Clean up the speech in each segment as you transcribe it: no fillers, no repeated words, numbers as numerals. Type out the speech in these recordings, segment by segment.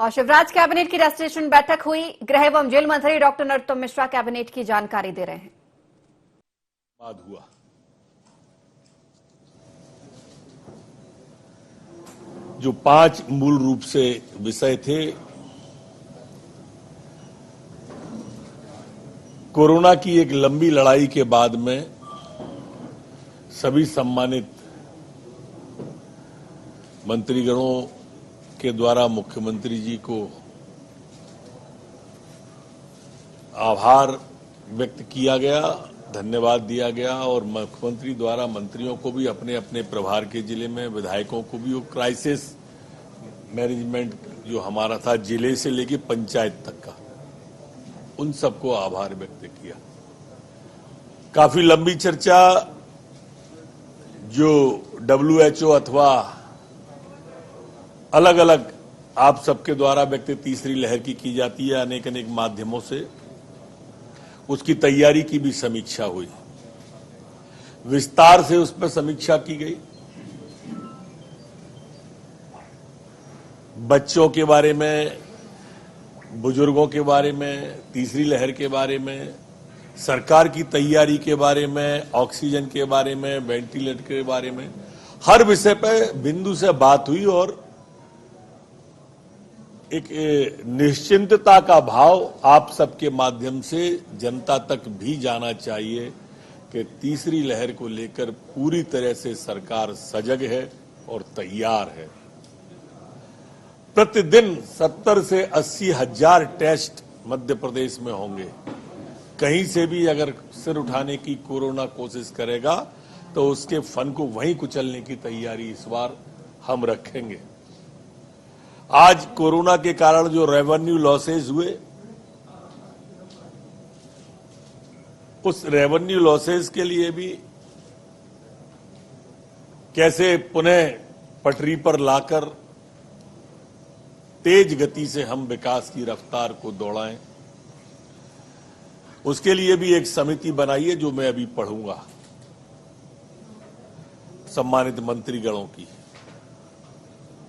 और शिवराज कैबिनेट की रेस्ट्रिक्शन बैठक हुई। गृह एवं जेल मंत्री डॉक्टर नरोत्तम मिश्रा कैबिनेट की जानकारी दे रहे हैं। बाद हुआ जो 5 मूल रूप से विषय थे, कोरोना की एक लंबी लड़ाई के बाद में सभी सम्मानित मंत्रीगणों के द्वारा मुख्यमंत्री जी को आभार व्यक्त किया गया, धन्यवाद दिया गया और मुख्यमंत्री द्वारा मंत्रियों को भी अपने अपने प्रभार के जिले में, विधायकों को भी वो क्राइसिस मैनेजमेंट जो हमारा था जिले से लेके पंचायत तक का, उन सबको आभार व्यक्त किया। काफी लंबी चर्चा जो WHO अथवा अलग अलग आप सबके द्वारा व्यक्त तीसरी लहर की जाती है अनेक अनेक माध्यमों से, उसकी तैयारी की भी समीक्षा हुई, विस्तार से उस पर समीक्षा की गई। बच्चों के बारे में, बुजुर्गों के बारे में, तीसरी लहर के बारे में, सरकार की तैयारी के बारे में, ऑक्सीजन के बारे में, वेंटिलेटर के बारे में, हर विषय पर बिंदु से बात हुई और एक निश्चिंतता का भाव आप सबके माध्यम से जनता तक भी जाना चाहिए कि तीसरी लहर को लेकर पूरी तरह से सरकार सजग है और तैयार है। प्रतिदिन 70 से 80 हजार टेस्ट मध्य प्रदेश में होंगे। कहीं से भी अगर सिर उठाने की कोरोना कोशिश करेगा तो उसके फन को वहीं कुचलने की तैयारी इस बार हम रखेंगे। आज कोरोना के कारण जो रेवेन्यू लॉसेज हुए, उस रेवेन्यू लॉसेज के लिए भी कैसे पुनः पटरी पर लाकर तेज गति से हम विकास की रफ्तार को दौड़ाएं, उसके लिए भी एक समिति बनाई है जो मैं अभी पढ़ूंगा सम्मानित मंत्रीगणों की।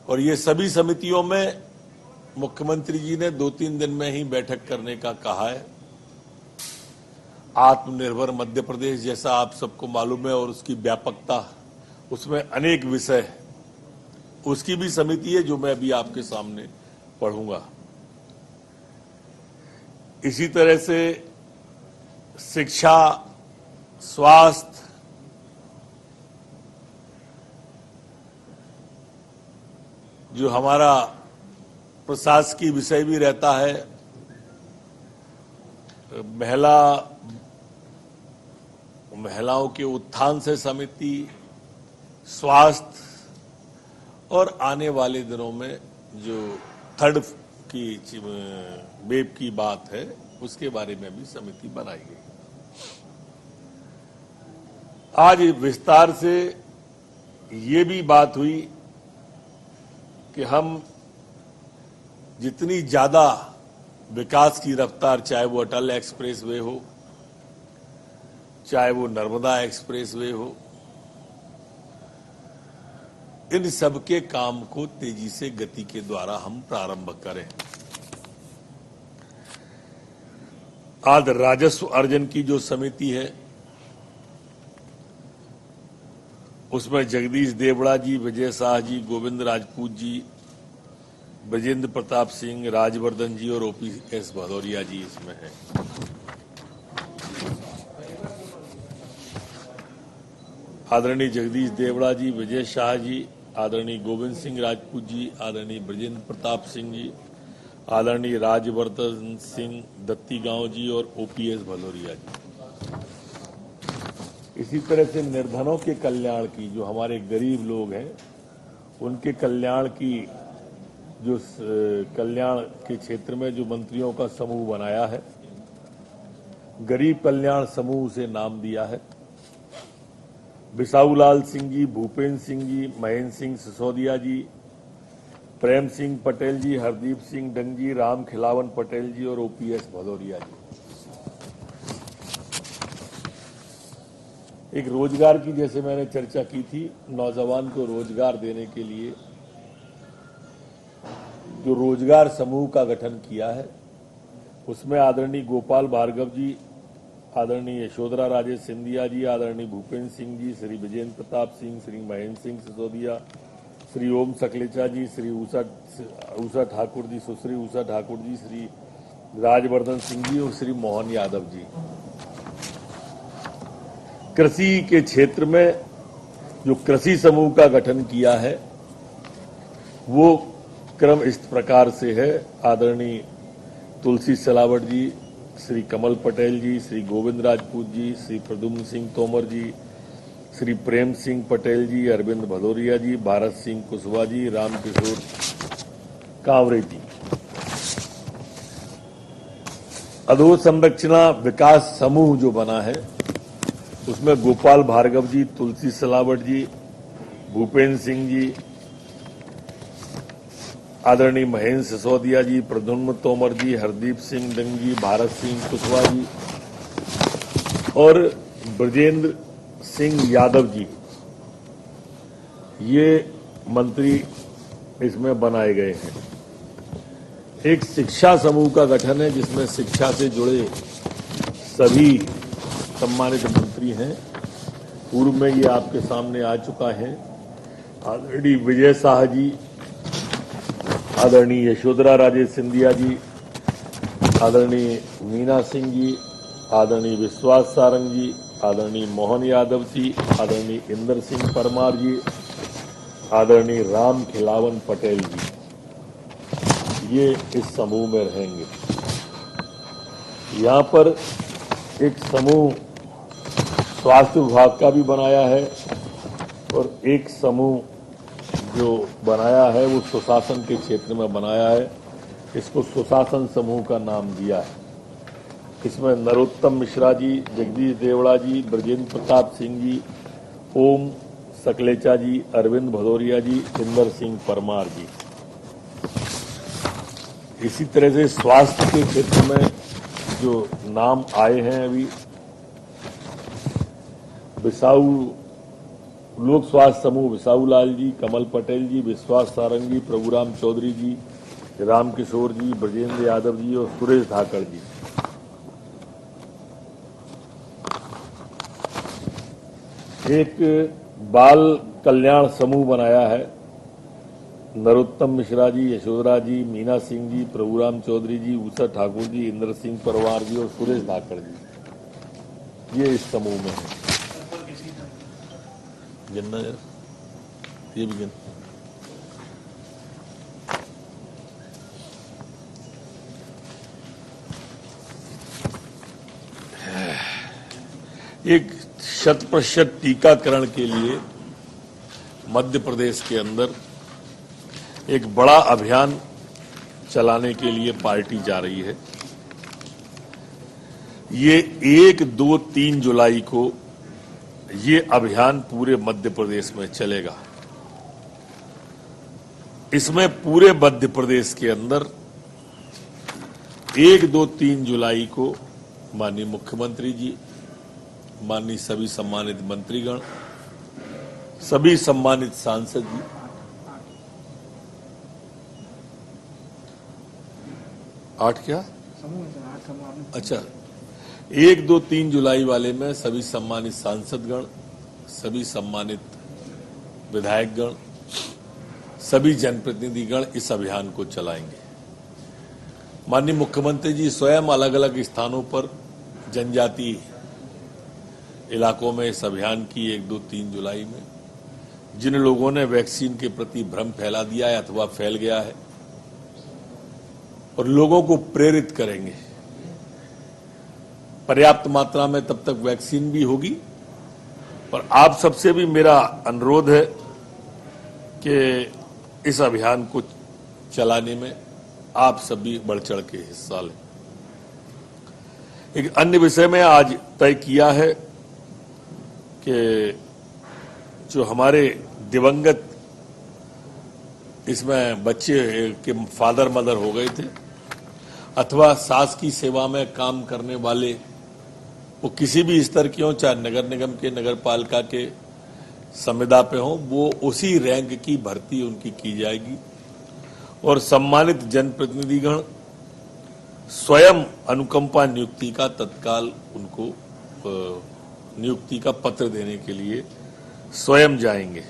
और ये सभी समितियों में मुख्यमंत्री जी ने 2-3 दिन में ही बैठक करने का कहा है। आत्मनिर्भर मध्य प्रदेश जैसा आप सबको मालूम है और उसकी व्यापकता, उसमें अनेक विषय, उसकी भी समिति है जो मैं अभी आपके सामने पढ़ूंगा। इसी तरह से शिक्षा, स्वास्थ्य, जो हमारा प्रशासकीय विषय भी रहता है, महिलाओं के उत्थान से समिति, स्वास्थ्य और आने वाले दिनों में जो थर्ड की वेव की बात है उसके बारे में भी समिति बनाई गई। आज विस्तार से ये भी बात हुई कि हम जितनी ज्यादा विकास की रफ्तार, चाहे वो अटल एक्सप्रेस वे हो, चाहे वो नर्मदा एक्सप्रेस वे हो, इन सब के काम को तेजी से गति के द्वारा हम प्रारंभ करें। आज राजस्व अर्जन की जो समिति है उसमें जगदीश देवड़ा जी, विजय शाह जी, गोविंद राजपूत जी, ब्रजेंद्र प्रताप सिंह, राजवर्धन जी और OPS भदौरिया जी इसमें हैं। आदरणीय जगदीश देवड़ा जी, विजय शाह जी, आदरणीय गोविंद सिंह राजपूत जी, आदरणीय ब्रजेंद्र प्रताप सिंह जी, आदरणीय राजवर्धन सिंह दत्तीगांव जी और OPS भदौरिया जी। इसी तरह से निर्धनों के कल्याण की, जो हमारे गरीब लोग हैं उनके कल्याण की, जो कल्याण के क्षेत्र में जो मंत्रियों का समूह बनाया है, गरीब कल्याण समूह से नाम दिया है। बिसाऊलाल सिंह जी, भूपेंद्र सिंह जी, महेंद्र सिंह सिसोदिया जी, प्रेम सिंह पटेल जी, हरदीप सिंह डंग जी, राम खिलावन पटेल जी और OPS भदौरिया जी। एक रोजगार की, जैसे मैंने चर्चा की थी, नौजवान को रोजगार देने के लिए जो रोजगार समूह का गठन किया है उसमें आदरणीय गोपाल भार्गव जी, आदरणीय यशोधरा राजे सिंधिया जी, आदरणीय भूपेंद्र सिंह जी, श्री विजेंद्र प्रताप सिंह, श्री महेंद्र सिंह सिसोदिया, श्री ओम सकलेचा जी, श्री उषा ठाकुर जी, सुश्री उषा ठाकुर जी, श्री राजवर्धन सिंह जी और श्री मोहन यादव जी। कृषि के क्षेत्र में जो कृषि समूह का गठन किया है वो क्रम इस प्रकार से है। आदरणीय तुलसी सिलावट जी, श्री कमल पटेल जी, श्री गोविंद राजपूत जी, श्री प्रद्युम्न सिंह तोमर जी, श्री प्रेम सिंह पटेल जी, अरविंद भदौरिया जी, भारत सिंह कुशवाहा जी, रामकिशोर कांवरे जी। अधोसंरचना विकास समूह जो बना है उसमें गोपाल भार्गव जी, तुलसी सिलावट जी, भूपेंद्र सिंह जी, आदरणीय महेंद्र सिसोदिया जी, प्रद्युम्न तोमर जी, हरदीप सिंह डंग जी, भारत सिंह कुशवाहा जी और ब्रजेंद्र सिंह यादव जी, ये मंत्री इसमें बनाए गए हैं। एक शिक्षा समूह का गठन है जिसमें शिक्षा से जुड़े सभी सम्मानित मंत्री हैं। पूर्व में ये आपके सामने आ चुका है। आदरणीय विजय शाह जी, आदरणीय यशोधरा राजे सिंधिया जी, आदरणीय मीना सिंह जी, आदरणीय विश्वास सारंग जी, आदरणीय मोहन यादव जी, आदरणीय इंदर सिंह परमार जी, आदरणीय राम खिलावन पटेल जी, ये इस समूह में रहेंगे। यहाँ पर एक समूह स्वास्थ्य विभाग का भी बनाया है और एक समूह जो बनाया है वो सुशासन के क्षेत्र में बनाया है। इसको सुशासन समूह का नाम दिया है। इसमें नरोत्तम मिश्रा जी, जगदीश देवड़ा जी, ब्रजेंद्र प्रताप सिंह जी, ओम सकलेचा जी, अरविंद भदौरिया जी, इंदर सिंह परमार जी। इसी तरह से स्वास्थ्य के क्षेत्र में जो नाम आए हैं अभी, बिसाऊ लोक स्वास्थ्य समूह बिसाऊ लाल जी, कमल पटेल जी, विश्वास सारंग जी, प्रभुराम चौधरी जी, रामकिशोर जी, ब्रजेंद्र यादव जी और सुरेश धाकड़ जी। एक बाल कल्याण समूह बनाया है। नरोत्तम मिश्रा जी, यशोधरा जी, मीना सिंह जी, प्रभुराम चौधरी जी, उषा ठाकुर जी, इंद्र सिंह परमार जी और सुरेश धाकड़ जी, ये इस समूह में है। गिनना यार, ये भी गिन। एक 100% टीकाकरण के लिए मध्य प्रदेश के अंदर एक बड़ा अभियान चलाने के लिए पार्टी जा रही है। ये 1, 2, 3 जुलाई को ये अभियान पूरे मध्य प्रदेश में चलेगा। इसमें पूरे मध्य प्रदेश के अंदर 1, 2, 3 जुलाई को माननीय मुख्यमंत्री जी, माननीय सभी सम्मानित मंत्रीगण, सभी सम्मानित सांसद जी, आठ क्या? अच्छा, 1, 2, 3 जुलाई वाले में सभी सम्मानित सांसदगण, सभी सम्मानित विधायकगण, सभी जनप्रतिनिधिगण इस अभियान को चलाएंगे। माननीय मुख्यमंत्री जी स्वयं अलग अलग स्थानों पर जनजातीय इलाकों में इस अभियान की 1, 2, 3 जुलाई में जिन लोगों ने वैक्सीन के प्रति भ्रम फैला दिया है अथवा फैल गया है और लोगों को प्रेरित करेंगे। पर्याप्त मात्रा में तब तक वैक्सीन भी होगी, पर आप सबसे भी मेरा अनुरोध है कि इस अभियान को चलाने में आप सभी बढ़ चढ़ के हिस्सा लें। एक अन्य विषय में आज तय किया है कि जो हमारे दिवंगत इसमें बच्चे के फादर मदर हो गए थे अथवा सास की सेवा में काम करने वाले, वो किसी भी स्तर के हों, चाहे नगर निगम के, नगर पालिका के संविदा पे हों, वो उसी रैंक की भर्ती उनकी की जाएगी और सम्मानित जनप्रतिनिधिगण स्वयं अनुकंपा नियुक्ति का तत्काल उनको नियुक्ति का पत्र देने के लिए स्वयं जाएंगे।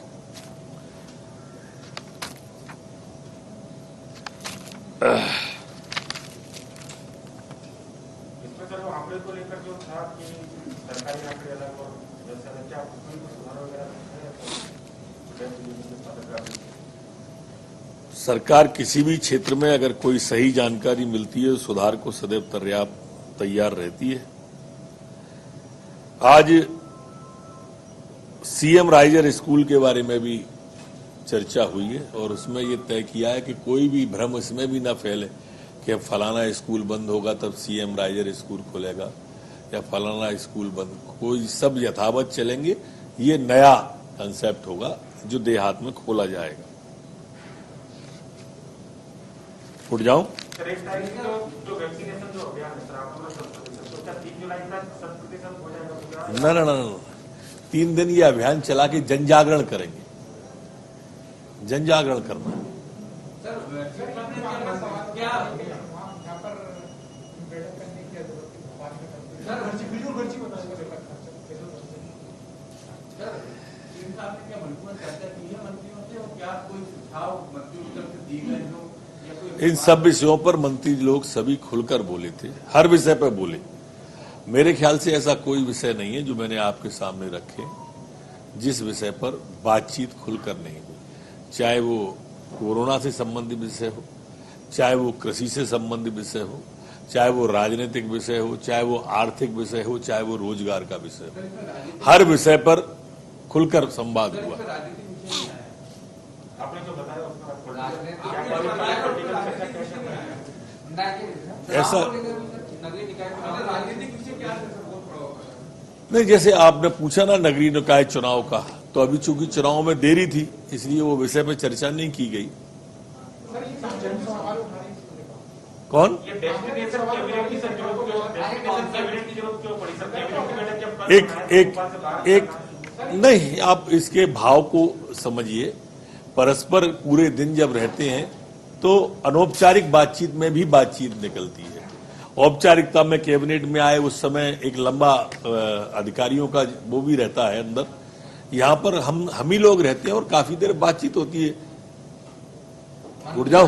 इसमें सर वो आंकड़े को लेकर जो था कि सरकारी आंकड़े अलग और जैसा क्या कोई सुधार वगैरह है? सरकार किसी भी क्षेत्र में अगर कोई सही जानकारी मिलती है, सुधार को सदैव तैयार रहती है। आज सीएम राइजर स्कूल के बारे में भी चर्चा हुई है और उसमें ये तय किया है कि कोई भी भ्रम इसमें भी ना फैले कि फलाना स्कूल बंद होगा तब सीएम राइजर स्कूल खुलेगा या फलाना स्कूल बंद, कोई सब यथावत चलेंगे। ये नया कंसेप्ट होगा जो देहात में खोला जाएगा। उठ जाऊं? सर 1 तारीख को जो वैक्सीनेशन जो अभियान है सर आपको 100%, तो क्या 3 जुलाई तक 100% हो जाएगा? ना 3 दिन ये अभियान चला के जन जागरण करेंगे। जन जागरण करना है। इन सब विषयों पर मंत्री लोग सभी खुलकर बोले थे, हर विषय पर बोले। मेरे ख्याल से ऐसा कोई विषय नहीं है जो मैंने आपके सामने रखे जिस विषय पर बातचीत खुलकर नहीं हुई, चाहे वो कोरोना से संबंधित विषय हो, चाहे वो कृषि से संबंधित विषय हो, चाहे वो राजनीतिक विषय हो, चाहे वो आर्थिक विषय हो, चाहे वो रोजगार का विषय हो। हर विषय पर खुलकर संवाद हुआ। आपने जो बताया उसमें ऐसा नहीं, जैसे आपने पूछा ना नगरीय निकाय चुनाव का, तो अभी चूंकि चुनाव में देरी थी इसलिए वो विषय पर चर्चा नहीं की गई। कौन? एक नहीं, आप इसके भाव को समझिए। परस्पर पूरे दिन जब रहते हैं तो अनौपचारिक बातचीत में भी बातचीत निकलती है। औपचारिकता में कैबिनेट में आए उस समय एक लंबा अधिकारियों का वो भी रहता है अंदर। यहाँ पर हम ही लोग रहते हैं और काफी देर बातचीत होती है। उठ जाओ।